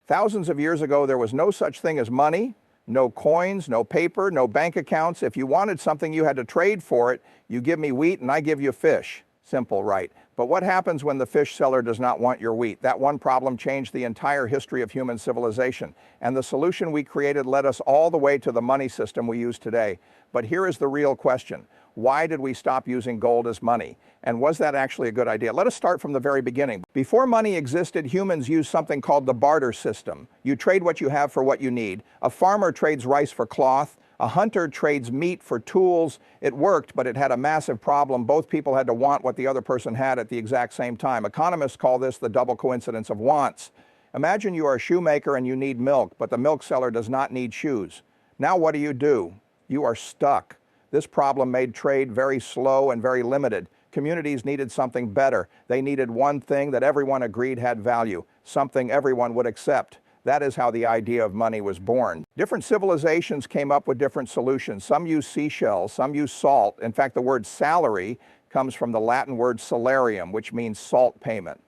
Thousands of years ago, there was no such thing as money, no coins, no paper, no bank accounts. If you wanted something, you had to trade for it. You give me wheat and I give you fish. Simple, right? But what happens when the fish seller does not want your wheat? That one problem changed the entire history of human civilization. And the solution we created led us all the way to the money system we use today. But here is the real question. Why did we stop using gold as money? And was that actually a good idea? Let us start from the very beginning. Before money existed, humans used something called the barter system. You trade what you have for what you need. A farmer trades rice for cloth. A hunter trades meat for tools. It worked, but it had a massive problem. Both people had to want what the other person had at the exact same time. Economists call this the double coincidence of wants. Imagine you are a shoemaker and you need milk, but the milk seller does not need shoes. Now what do? You are stuck. This problem made trade very slow and very limited. Communities needed something better. They needed one thing that everyone agreed had value, something everyone would accept. That is how the idea of money was born. Different civilizations came up with different solutions. Some use seashells, some use salt. In fact, the word salary comes from the Latin word salarium, which means salt payment.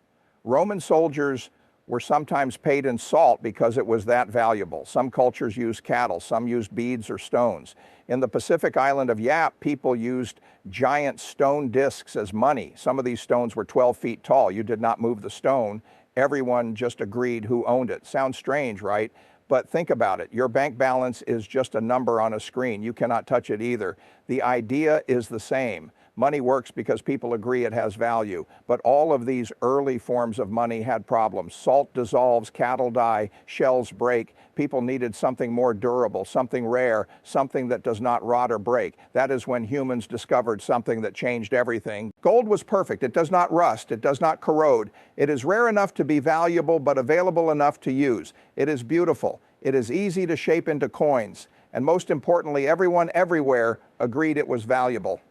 Roman soldiers were sometimes paid in salt because it was that valuable. Some cultures used cattle, some used beads or stones. In the Pacific island of Yap, people used giant stone discs as money. Some of these stones were 12 feet tall. You did not move the stone. Everyone just agreed who owned it. Sounds strange, right? But think about it. Your bank balance is just a number on a screen. You cannot touch it either. The idea is the same. Money works because people agree it has value. But all of these early forms of money had problems. Salt dissolves, cattle die, shells break. People needed something more durable, something rare, something that does not rot or break. That is when humans discovered something that changed everything. Gold was perfect. It does not rust. It does not corrode. It is rare enough to be valuable, but available enough to use. It is beautiful. It is easy to shape into coins. And most importantly, everyone everywhere agreed it was valuable.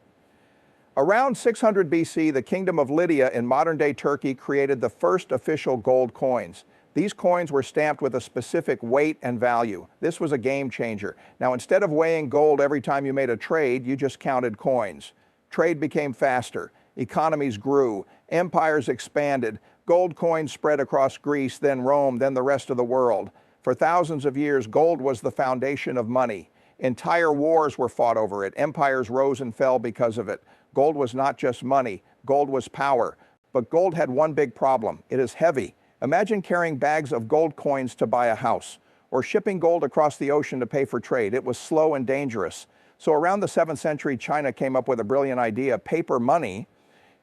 Around 600 BC, the Kingdom of Lydia in modern-day Turkey created the first official gold coins. These coins were stamped with a specific weight and value. This was a game changer. Now, instead of weighing gold every time you made a trade, you just counted coins. Trade became faster. Economies grew. Empires expanded. Gold coins spread across Greece, then Rome, then the rest of the world. For thousands of years, gold was the foundation of money. Entire wars were fought over it. Empires rose and fell because of it. Gold was not just money, gold was power. But gold had one big problem. It is heavy. Imagine carrying bags of gold coins to buy a house, or shipping gold across the ocean to pay for trade. It was slow and dangerous. So around the 7th century, China came up with a brilliant idea: paper money.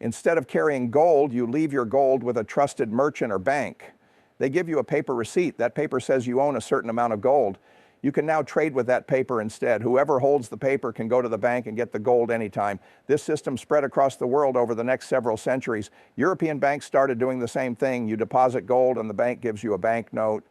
Instead of carrying gold, you leave your gold with a trusted merchant or bank. They give you a paper receipt. That paper says you own a certain amount of gold. You can now trade with that paper instead. Whoever holds the paper can go to the bank and get the gold anytime. This system spread across the world over the next several centuries. European banks started doing the same thing. You deposit gold and the bank gives you a banknote.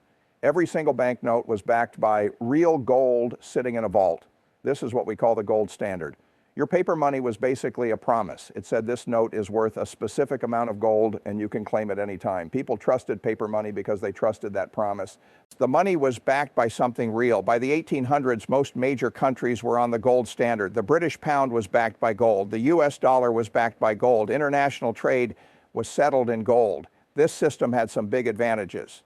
Every single banknote was backed by real gold sitting in a vault. This is what we call the gold standard. Your paper money was basically a promise. It said this note is worth a specific amount of gold and you can claim it anytime. People trusted paper money because they trusted that promise. The money was backed by something real. By the 1800s, most major countries were on the gold standard. The British pound was backed by gold. The US dollar was backed by gold. International trade was settled in gold. This system had some big advantages.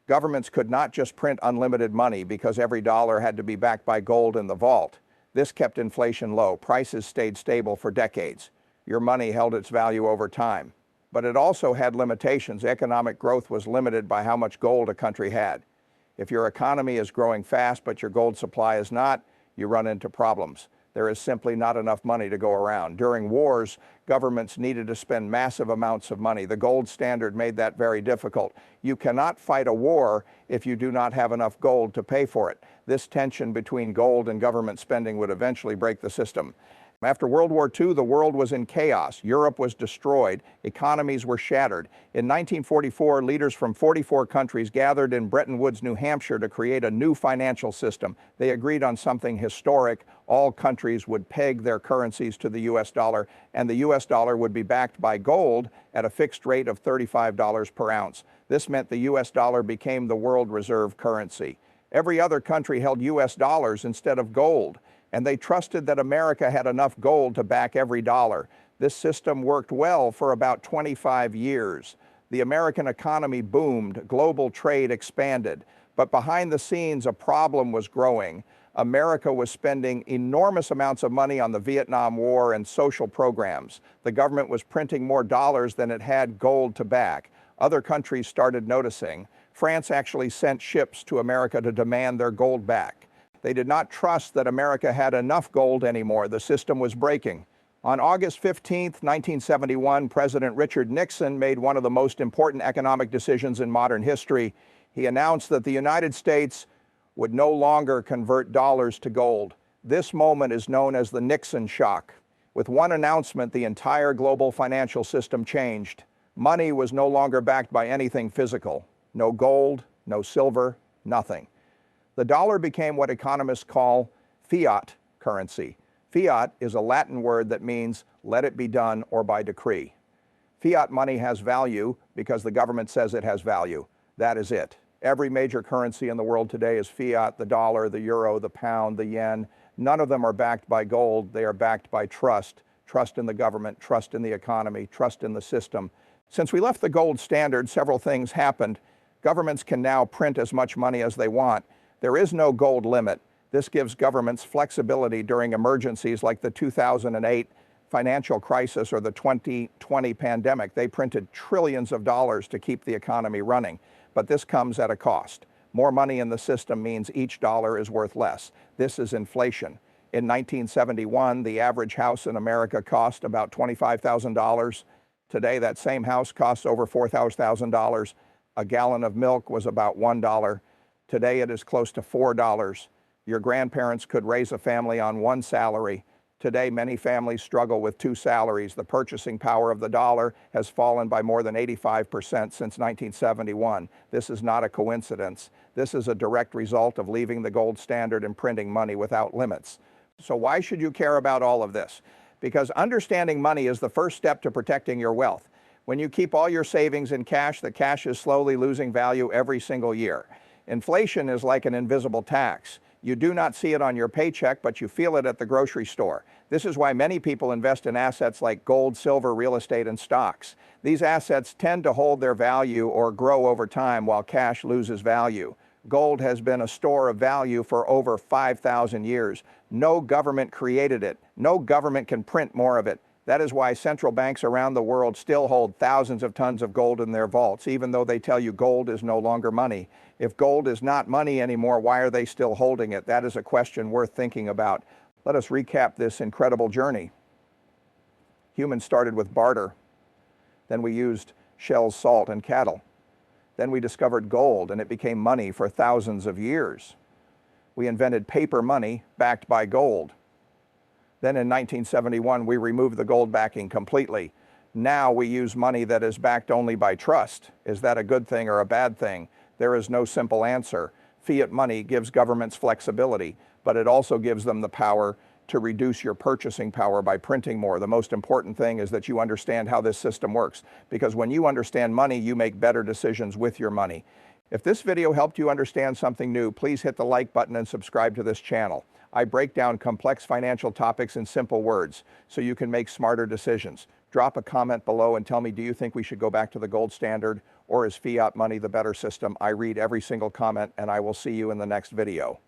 Governments could not just print unlimited money because every dollar had to be backed by gold in the vault. This kept inflation low. Prices stayed stable for decades. Your money held its value over time. But it also had limitations. Economic growth was limited by how much gold a country had. If your economy is growing fast but your gold supply is not, you run into problems. There is simply not enough money to go around. During wars, governments needed to spend massive amounts of money. The gold standard made that very difficult. You cannot fight a war if you do not have enough gold to pay for it. This tension between gold and government spending would eventually break the system. After World War II, the world was in chaos. Europe was destroyed. Economies were shattered. In 1944, leaders from 44 countries gathered in Bretton Woods, New Hampshire to create a new financial system. They agreed on something historic. All countries would peg their currencies to the US dollar, and the US dollar would be backed by gold at a fixed rate of $35 per ounce. This meant the US dollar became the world reserve currency. Every other country held US dollars instead of gold, and they trusted that America had enough gold to back every dollar. This system worked well for about 25 years. The American economy boomed, global trade expanded, but behind the scenes, a problem was growing. America was spending enormous amounts of money on the Vietnam War and social programs. The government was printing more dollars than it had gold to back. Other countries started noticing. France actually sent ships to America to demand their gold back. They did not trust that America had enough gold anymore. The system was breaking. On August 15, 1971, President Richard Nixon made one of the most important economic decisions in modern history. He announced that the United States would no longer convert dollars to gold. This moment is known as the Nixon shock. With one announcement, the entire global financial system changed. Money was no longer backed by anything physical. No gold, no silver, nothing. The dollar became what economists call fiat currency. Fiat is a Latin word that means let it be done or by decree. Fiat money has value because the government says it has value. That is it. Every major currency in the world today is fiat: the dollar, the euro, the pound, the yen. None of them are backed by gold. They are backed by trust. Trust in the government, trust in the economy, trust in the system. Since we left the gold standard, several things happened. Governments can now print as much money as they want. There is no gold limit. This gives governments flexibility during emergencies like the 2008 financial crisis or the 2020 pandemic. They printed trillions of dollars to keep the economy running. But this comes at a cost. More money in the system means each dollar is worth less. This is inflation. In 1971, the average house in America cost about $25,000. Today, that same house costs over $4,000. A gallon of milk was about $1. Today, it is close to $4. Your grandparents could raise a family on one salary. Today, many families struggle with two salaries. The purchasing power of the dollar has fallen by more than 85% since 1971. This is not a coincidence. This is a direct result of leaving the gold standard and printing money without limits. So why should you care about all of this? Because understanding money is the first step to protecting your wealth. When you keep all your savings in cash, the cash is slowly losing value every single year. Inflation is like an invisible tax. You do not see it on your paycheck, but you feel it at the grocery store. This is why many people invest in assets like gold, silver, real estate, and stocks. These assets tend to hold their value or grow over time while cash loses value. Gold has been a store of value for over 5,000 years. No government created it. No government can print more of it. That is why central banks around the world still hold thousands of tons of gold in their vaults, even though they tell you gold is no longer money. If gold is not money anymore, why are they still holding it? That is a question worth thinking about. Let us recap this incredible journey. Humans started with barter. Then we used shells, salt, and cattle. Then we discovered gold, and it became money for thousands of years. We invented paper money backed by gold. Then in 1971, we removed the gold backing completely. Now we use money that is backed only by trust. Is that a good thing or a bad thing? There is no simple answer. Fiat money gives governments flexibility, but it also gives them the power to reduce your purchasing power by printing more. The most important thing is that you understand how this system works, because when you understand money, you make better decisions with your money. If this video helped you understand something new, please hit the like button and subscribe to this channel. I break down complex financial topics in simple words so you can make smarter decisions. Drop a comment below and tell me, do you think we should go back to the gold standard, or is fiat money the better system? I read every single comment, and I will see you in the next video.